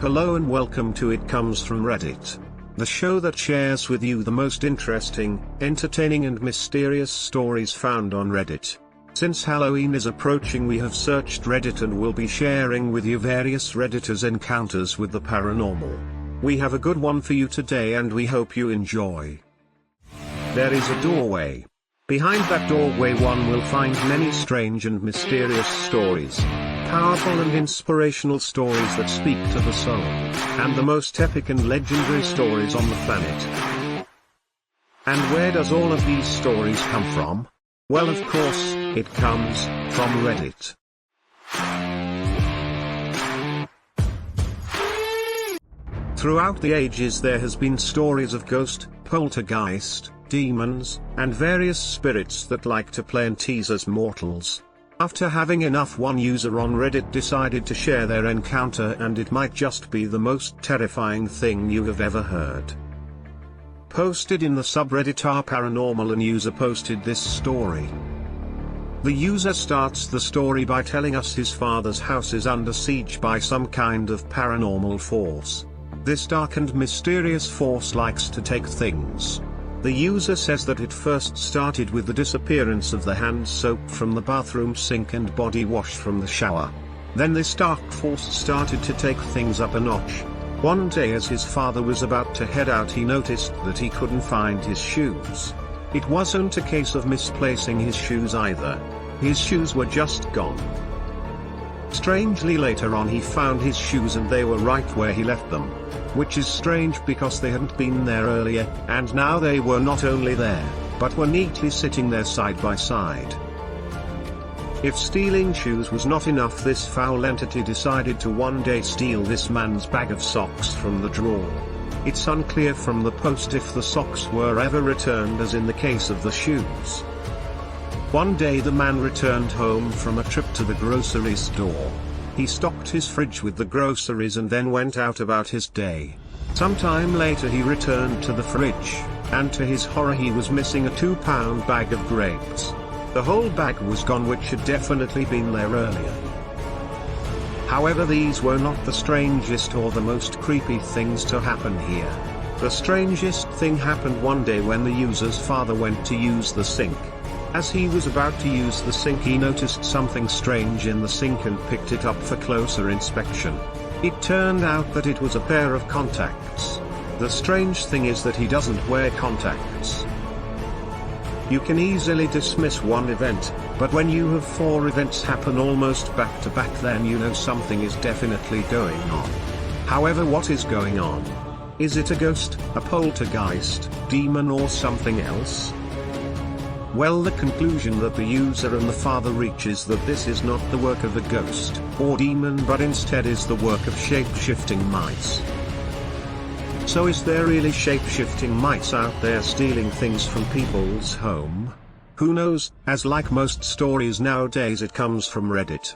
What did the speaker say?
Hello and welcome to It Comes From Reddit, the show that shares with you the most interesting, entertaining and mysterious stories found on Reddit. Since Halloween is approaching, we have searched Reddit and will be sharing with you various Redditors' encounters with the paranormal. We have a good one for you today and we hope you enjoy. There is a doorway. Behind that doorway one will find many strange and mysterious stories. Powerful and inspirational stories that speak to the soul, and the most epic and legendary stories on the planet. And where does all of these stories come from? Well, of course, it comes from Reddit. Throughout the ages there has been stories of ghost, poltergeist, demons, and various spirits that like to play and tease us mortals. After having enough, one user on Reddit decided to share their encounter, and it might just be the most terrifying thing you have ever heard. Posted in the subreddit r/paranormal, a user posted this story. The user starts the story by telling us his father's house is under siege by some kind of paranormal force. This dark and mysterious force likes to take things. The user says that it first started with the disappearance of the hand soap from the bathroom sink and body wash from the shower. Then this dark force started to take things up a notch. One day as his father was about to head out, he noticed that he couldn't find his shoes. It wasn't a case of misplacing his shoes either. His shoes were just gone. Strangely, later on he found his shoes and they were right where he left them. Which is strange because they hadn't been there earlier, and now they were not only there, but were neatly sitting there side by side. If stealing shoes was not enough, this foul entity decided to one day steal this man's bag of socks from the drawer. It's unclear from the post if the socks were ever returned, as in the case of the shoes. One day the man returned home from a trip to the grocery store. He stocked his fridge with the groceries and then went out about his day. Sometime later he returned to the fridge, and to his horror he was missing a 2-pound bag of grapes. The whole bag was gone, which had definitely been there earlier. However, these were not the strangest or the most creepy things to happen here. The strangest thing happened one day when the user's father went to use the sink. As he was about to use the sink, he noticed something strange in the sink and picked it up for closer inspection. It turned out that it was a pair of contacts. The strange thing is that he doesn't wear contacts. You can easily dismiss one event, but when you have 4 events happen almost back to back, then you know something is definitely going on. However, what is going on? Is it a ghost, a poltergeist, demon, or something else? Well, the conclusion that the user and the father reach is that this is not the work of a ghost or demon, but instead is the work of shape-shifting mice. So is there really shape-shifting mice out there stealing things from people's home? Who knows, as like most stories nowadays, it comes from Reddit.